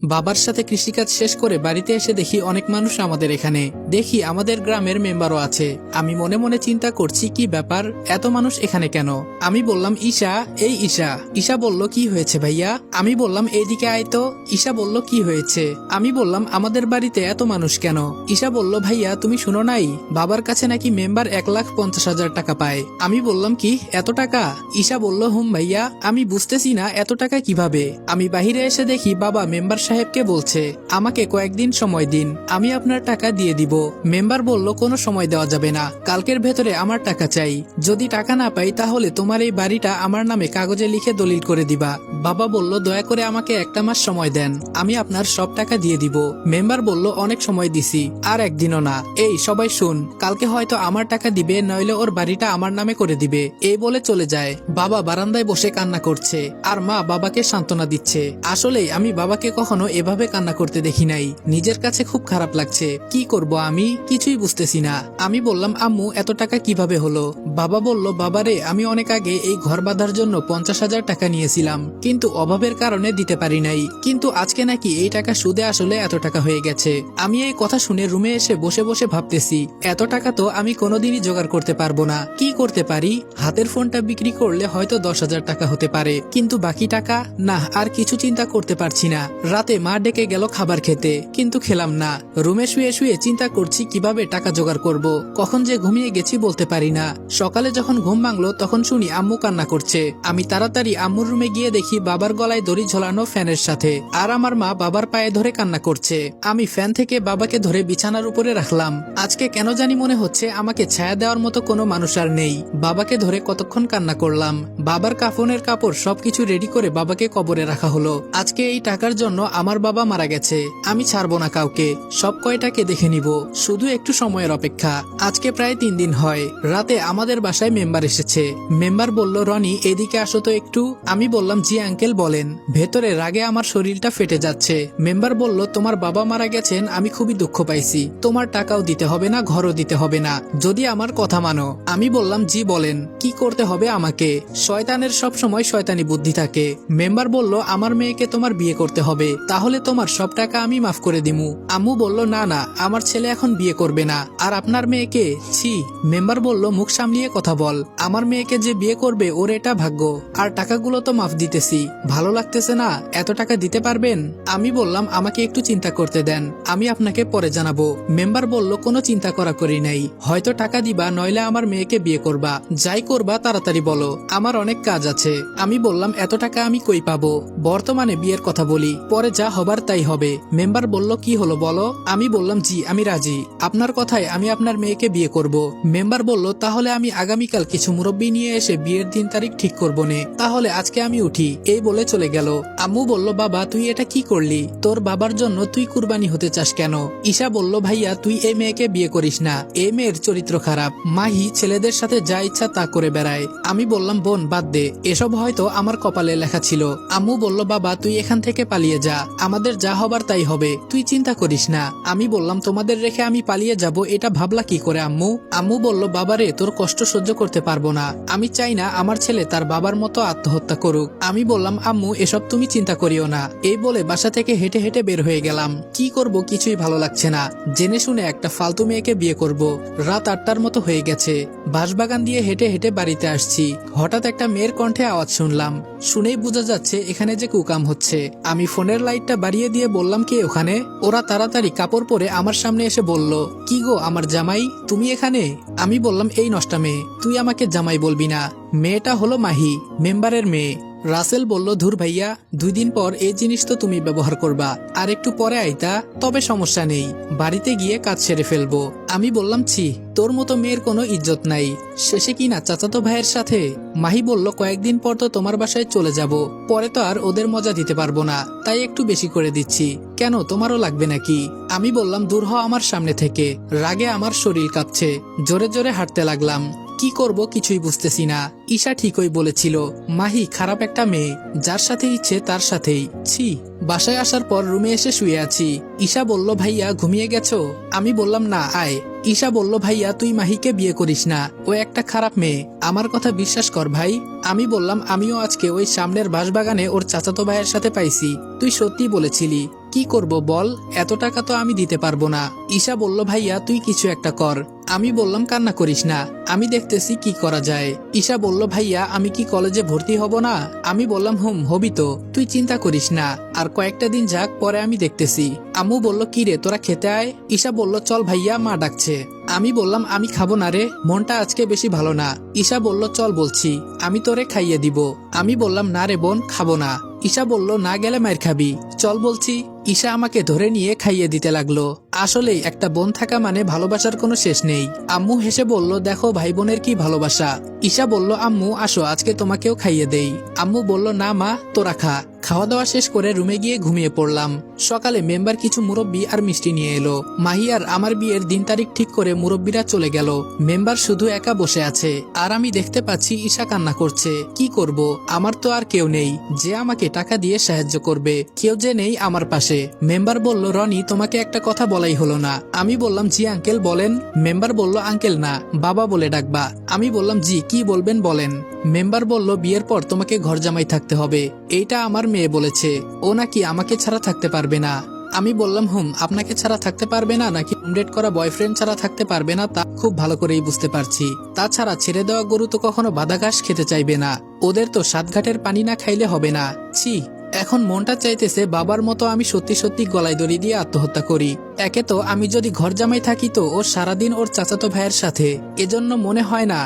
বাবার সাথে কৃষিকাজ শেষ করে বাড়িতে এসে দেখি অনেক মানুষ আমাদের এখানে। দেখি আমাদের গ্রামের মেম্বারও আছে। আমি মনে মনে চিন্তা করছি কি ব্যাপার, এত মানুষ এখানে কেন? আমি বললাম ঈশা, এই ঈশা। ঈশা বলল কি হয়েছে ভাইয়া? আমি বললাম এইদিকে আয় তো। ঈশা বলল কি হয়েছে? আমি বললাম আমাদের বাড়িতে এত মানুষ কেন? ঈশা বলল ভাইয়া তুমি শুনো নাই, বাবার কাছে নাকি মেম্বার 1,50,000 টাকা পায়। আমি বললাম কি এত টাকা? ঈশা বলল হুম ভাইয়া। আমি বুঝতেছি না এত টাকা কিভাবে। আমি বাহিরে এসে দেখি বাবা মেম্বার সাহেবকে বলছে আমাকে কয়েকদিন সময় দিন, আমি আপনার টাকা দিয়ে দিব। মেম্বার বলল কোনো সময় দেওয়া যাবে না, কালকের ভেতরে আমার টাকা চাই। যদি টাকা না পাই তাহলে তোমার এই বাড়িটা আমার নামে কাগজে লিখে দলিল করে দিবা। বাবা বলল দয়া করে আমাকে একটা মাস সময় দেন, আমি আপনার সব টাকা দিয়ে দিব। মেম্বার বলল অনেক সময় দিছি, আর একদিনও না। এই সবাই শুন, কালকে হয়তো আমার টাকা দিবে, নইলে ওর বাড়িটা আমার নামে করে দিবে। এই বলে চলে যায়। বাবা বারান্দায় বসে কান্না করছে, আর মা বাবাকে সান্ত্বনা দিচ্ছে। আসলেই আমি বাবাকে কখনো এভাবে কান্না করতে দেখি নাই। নিজের কাছে খুব খারাপ লাগছে। কি করব আমি কিছুই বুঝতেছি না। আমি বললাম আম্মু এত টাকা কিভাবে হলো? বাবা বলল বাবারে আমি অনেক আগে এই ঘর বাঁধার জন্য 50,000 টাকা নিয়েছিলাম, কিন্তু অভাবের কারণে দিতে পারি নাই। কিন্তু আজকে নাকি এই টাকা সুদে আসলে এত টাকা হয়ে গেছে। আমি এই কথা শুনে রুমে এসে বসে বসে ভাবতেছি এত টাকা তো আমি কোনোদিনই জোগাড় করতে পারবো না। কি করতে পারি? হাতের ফোনটা বিক্রি করলে হয়তো 10,000 টাকা হতে পারে, কিন্তু বাকি টাকা না। আর কিছু চিন্তা করতে পারছি না। রাতে মা ডেকে গেল খাবার খেতে, কিন্তু খেলাম না। রুমে শুয়ে শুয়ে চিন্তা করছি কিভাবে টাকা জোগাড় করব। কখন যে ঘুমিয়ে গেছি বলতে পারি না। সকালে যখন ঘুম ভাঙলো তখন শুনি আম্মু কান্না করছে। আমি তাড়াতাড়ি আম্মুর রুমে গিয়ে দেখি বাবার গলায় দড়ি ঝোলানো ফ্যানের সাথে, আর আমার মা বাবার পায়ে ধরে কান্না করছে। আমি ফ্যান থেকে বাবাকে ধরে বিছানার উপরে রাখলাম। আজকে কেন জানি মনে হচ্ছে আমাকে ছায়া দেওয়ার মতো কোনো মানুষ আর নেই। বাবাকে ধরে কতক্ষণ কান্না করলাম। বাবার কাফনের কাপড় সবকিছু রেডি করে বাবাকে কবরে রাখা হলো। আজকে এই টাকার জন্য আমার বাবা মারা গেছে। আমি ছাড়বো না কাউকে, সব কয়টাকে দেখে নিব। শুধু একটু সময়ের অপেক্ষা। আজকে প্রায় 3 দিন হয়। রাতে আমাদের বাসায় মেম্বার এসেছে। মেম্বার বলল রনি এদিকে আসো তো একটু। আমি বললাম জি আঙ্কেল বলেন। ভেতরে রাগে আমার শরীরটা ফেটে যাচ্ছে। মেম্বার বলল তোমার বাবা মারা গেছেন, আমি খুবই দুঃখ পাইছি। তোমার টাকাও দিতে হবে না, ঘরও দিতে হবে না, যদি আমার কথা মানো। আমি বললাম জি বলেন, কি করতে হবে আমাকে? শয়তানের সব সময় শয়তানি বুদ্ধি থাকে। মেম্বার বলল আমার মেয়েকে তোমার বিয়ে করতে হবে, তাহলে তোমার সব টাকা আমি মাফ করে দিমু। আম্মু বলল না না, আমার ছেলে এখন বিয়ে করবে না। আর আপনার মেয়েকে? ছি। মেম্বার বলল মুখ সামলিয়ে কথা বল। আমার মেয়েকে যে বিয়ে করবে ওর এটা ভাগ্য। আর টাকাগুলো তো মাফ দিতেছি, ভালো লাগতেছে না? এত টাকা দিতে পারবেন? আমি বললাম আমাকে একটু চিন্তা করতে দেন, আমি আপনাকে পরে জানাবো। মেম্বার বলল কোনো চিন্তা করা করি নাই, হয়তো টাকা দিবা, নইলে আমার মেয়েকে বিয়ে করবা। যাই করবা তাড়াতাড়ি বলো, আমার অনেক কাজ আছে। আমি বললাম এত টাকা আমি কই পাবো? বর্তমানে বিয়ের কথা বলি, পরে যা হবার তাই হবে। মেম্বার বলল কি হলো বলো। আমি বললাম জি আমি রাজি, আপনার কথায় আমি আপনার মেয়েকে বিয়ে করব। মেম্বার বলল তাহলে আমি আগামীকাল কিছু মুরব্বী নিয়ে এসে বিয়ের দিন তারিখ ঠিক করবো নে, তাহলে আজকে আমি উঠি। এই বলে চলে গেল। আম্মু বলল বাবা তুই এটা কি করলি? তোর বাবার জন্য তুই কুরবানি হতে চাস কেন? ঈশা বলল ভাইয়া তুই এই মেয়েকে বিয়ে করিস না, এই মেয়ের চরিত্র খারাপ। মাহি ছেলেদের সাথে যা ইচ্ছা তা করে বেড়ায়। আমি বললাম বোন বাদ দে, এসব হয়তো আমার কপালে লেখা ছিল। আম্মু বলল বাবা তুই এখান থেকে পালিয়ে যা, আমাদের যা হবার তাই হবে, তুই চিন্তা করিস না। আমি বললাম তোমাদের রেখে আমি পালিয়ে যাব, এটা ভাবলা কি করে আম্মু? আম্মু বলল বাবারে তোর কষ্ট সহ্য করতে পারবো না, আমি চাই না আমার ছেলে তার বাবার মতো আত্মহত্যা করুক। আমি বললাম আম্মু এসব তুমি চিন্তা করিও না। এই বলে বাসা থেকে হেঁটে হেঁটে বের হয়ে গেলাম। কি করব কিছুই ভালো লাগছে না। জেনে শুনে একটা ফালতু মেয়েকে বিয়ে করব। রাত 8টার মতো হয়ে গেছে। বাঁশবাগান দিয়ে হেঁটে হেঁটে বাড়িতে আসছি। হঠাৎ একটা মেয়ের কণ্ঠে আওয়াজ শুনলাম। শুনেই বোঝা যাচ্ছে এখানে যে কুকাম হচ্ছে। আমি ফোনের লাইটটা বাড়িয়ে দিয়ে বললাম কে ওখানে? ওরা তাড়াতাড়ি কাপড় পরে আমার সামনে এসে বলল কি গো আমার জামাই, তুমি এখানে? আমি বললাম এই নষ্টা মেয়ে, তুই আমাকে জামাই বলবি না। মেয়েটা হলো মাহি, মেম্বারের মেয়ে। রাসেল বলল ধুর ভাইয়া, 2 দিন পর এই জিনিস তো তুমি ব্যবহার করবা, আর একটু পরে আইতা, তবে সমস্যা নেই, বাড়িতে গিয়ে কাজ সেরে ফেলবো। আমি বললাম ছি, তোর মতো মেয়ের কোনো ইজ্জত নাই, শেষে কিনা চাচাতো ভাইয়ের সাথে। মাহি বলল কয়েকদিন পর তো তোমার বাসায় চলে যাব, পরে তো আর ওদের মজা দিতে পারবো না, তাই একটু বেশি করে দিচ্ছি। কেন তোমারও লাগবে নাকি? আমি বললাম দূর হ আমার সামনে থেকে। রাগে আমার শরীর কাঁপছে। জোরে জোরে হাঁটতে লাগলাম। কি করব কিছুই বুঝতেছি না। ঈশা ঠিকই বলেছিল, মাহি খারাপ একটা মেয়ে, যার সাথে ইচ্ছে তার সাথেই। ছি। বাসায় আসার পর রুমে এসে শুয়ে আছি। ঈশা বলল ভাইয়া ঘুমিয়ে গেছো? আমি বললাম না আয়। ঈশা বলল ভাইয়া তুই মাহিকে বিয়ে করিস না, ও একটা খারাপ মেয়ে, আমার কথা বিশ্বাস কর ভাই। আমি বললাম আমিও আজকে ওই সামনের বাঁশবাগানে ওর চাচাতো ভাইয়ের সাথে পাইছি, তুই সত্যি বলেছিলি। কি করব বল, এত টাকা তো আমি দিতে পারবো না। ঈশা বলল ভাইয়া তুই কিছু একটা কর। আমি বললাম কান্না করিস না, আমি দেখতেছি কি করা যায়। ঈশা বলল ভাইয়া আমি কি কলেজে ভর্তি হব না? আমি বললাম হবি তো, তুই চিন্তা করিস না, আর কয়েকটা দিন যাক, পরে আমি দেখতেছি। আম্মু বলল কি রে তোরা খেতে আয়। ঈশা বলল চল ভাইয়া মা ডাকছে। আমি বললাম আমি খাবো না রে, মনটা আজকে বেশি ভালো না। ঈশা বলল চল বলছি, আমি তোরে খাইয়ে দিব। আমি বললাম না রে বোন, খাবো না। ঈশা বলল না গেলে মার খাবি, চল বলছি। ঈশা আমাকে ধরে নিয়ে খাইয়ে দিতে লাগলো। আসলেই একটা বোন থাকা মানে ভালোবাসার কোনো শেষ নেই। আম্মু হেসে বলল দেখো ভাই বোনের কি ভালোবাসা। ঈশা বলল আম্মু আসো আজকে তোমাকেও খাইয়ে দেই। আম্মু বলল না মা তোরা খা। খাওয়া দাওয়া শেষ করে রুমে গিয়ে ঘুমিয়ে পড়লাম। সকালে মেম্বার কিছু মুরব্বি আর মিষ্টি নিয়ে এলো। মাহি আর আমার বিয়ের দিন তারিখ ঠিক করে মুরব্বিরা চলে গেল। মেম্বার শুধু একা বসে আছে, আর আমি দেখতে পাচ্ছি ঈশা কান্না করছে। কি করব, আমার তো আর কেউ নেই যে আমাকে টাকা দিয়ে সাহায্য করবে, কেউ যে নেই আমার পাশে। মেম্বার বলল রনি তোমাকে একটা কথা বলাই হলো না। আমি বললাম জি আঙ্কেল বলেন। মেম্বার বলল আঙ্কেল না বাবা বলে ডাকবা। আমি বললাম জি কি বলবেন বলেন। মেম্বার বলল বিয়ের পর তোমাকে ঘর জামাই থাকতে হবে, এইটা আমার মেয়ে বলেছে, ও নাকি আমাকে ছাড়া থাকতে পারবে না। আমি বললাম আপনাকে ছাড়া থাকতে পারবে না নাকি ডেট করা বয়ফ্রেন্ড ছাড়া থাকতে পারবে না তা খুব ভালো করেই বুঝতে পারছি। তাছাড়া ছেড়ে দেওয়া গরু তো কখনো বাদা ঘাস খেতে চাইবে না, ওদের তো সাতঘাটের পানি না খাইলে হবে না। ছি, এখন মনটা চাইতেছে বাবার মতো আমি সত্যি সত্যি গলায় দড়ি দিয়ে আত্মহত্যা করি। একে তো আমি যদি ঘর জামাই থাকি তো ও সারাদিন ওর চাচাতো ভাইয়ের সাথে, এজন্য মনে হয় না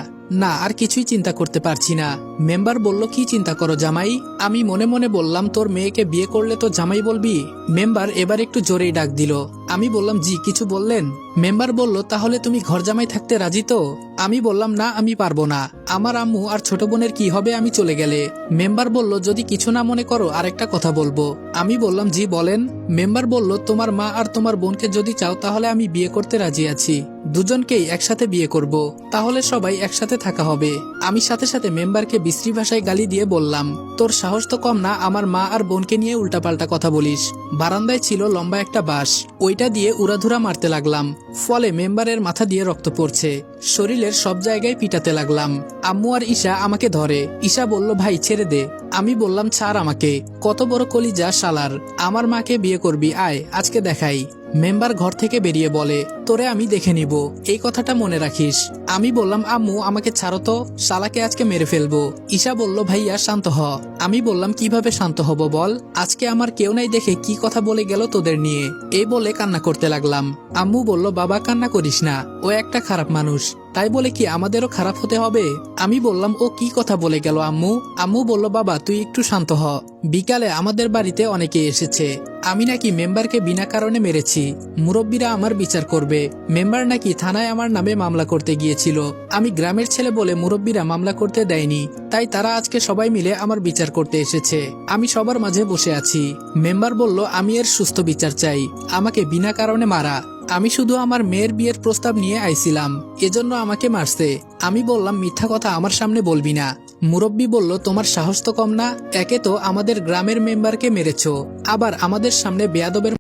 আর কিছুই চিন্তা করতে পারছি না। মেম্বার বলল কি চিন্তা করো জামাই? আমি মনে মনে বললাম তোর মেয়েকে বিয়ে করলে তো জামাই বলবি। মেম্বার এবার একটু জোরেই ডাক দিল। আমি বললাম জি কিছু বললেন? মেম্বার বলল তাহলে তুমি ঘর জামাই থাকতে রাজি তো? আমি বললাম না আমি পারবো না, আমার আম্মু আর ছোট বোনের কি হবে আমি চলে গেলে। মেম্বার বলল যদি কিছু না মনে করো আরেকটা কথা বলবো। আমি বললাম জি বলেন। মেম্বার বলল তোমার মা আর তোমার বোনকে যদি চাও তাহলে আমি বিয়ে করতে রাজি আছি, দুজনকেই একসাথে বিয়ে করব, তাহলে সবাই একসাথে থাকা হবে। আমি সাথে সাথে মেম্বারকে বিশ্রী ভাষায় গালি দিয়ে বললাম তোর সাহস তো কম না আমার মা আর বোনকে নিয়ে উল্টাপাল্টা কথা বলিস। বারান্দায় ছিল লম্বা একটা বাঁশ, ওইটা দিয়ে উড়াধুরা মারতে লাগলাম, ফলে মেম্বারের মাথা দিয়ে রক্ত পড়ছে। শরীরের সব জায়গায় পিটাতে লাগলাম। আম্মু আর ঈশা আমাকে ধরে। ঈশা বলল ভাই ছেড়ে দে। আমি বললাম ছাড় আমাকে, কত বড় কলিজা শালার, আমার মাকে বিয়ে করবি, আয় আজকে দেখাই। মেম্বার ঘর থেকে বেরিয়ে বলে তোরে আমি দেখে নিব, এই কথাটা মনে রাখিস। আমি বললাম আম্মু আমাকে ছাড়ো তো, শালাকে আজকে মেরে ফেলবো। ঈশা বলল ভাইয়া শান্ত হ। আমি বললাম কিভাবে শান্ত হব বল, আজকে আমার কেউ নাই দেখে কি কথা বলে গেল তোদের নিয়ে, এই বলে কান্না করতে লাগলাম। আম্মু বলল বাবা কান্না করিস না, ও একটা খারাপ মানুষ, তাই বলে কি আমাদেরও খারাপ হতে হবে? আমি বললাম ও কি কথা বলে গেল আম্মু? আম্মু বলল বাবা তুই একটু শান্ত হ, বিকালে আমাদের বাড়িতে অনেকে এসেছে, আমি নাকি মেম্বারকে বিনা কারণে মেরেছি, মুরব্বীরা আমার বিচার করবে। মেম্বার নাকি থানায় আমার নামে মামলা করতে গিয়েছিল, আমি গ্রামের ছেলে বলে মুরব্বীরা মামলা করতে দেয়নি, তাই তারা আজকে সবাই মিলে আমার বিচার করতে এসেছে, আমি সবার মাঝে বসে আছি। মেম্বার বলল আমি এর সুস্থ বিচার চাই, আমাকে বিনা কারণে মারা, আমি শুধু আমার মেয়ের বিয়ের প্রস্তাব নিয়ে আইছিলাম, এজন্য আমাকে মারছে। আমি বললাম মিথ্যা কথা আমার সামনে বলবি না। মুরব্বী বলল তোমার সাহস তো কম না, একে তো আমাদের গ্রামের মেম্বারকে মেরেছো, আবার আমাদের সামনে বেয়াদবের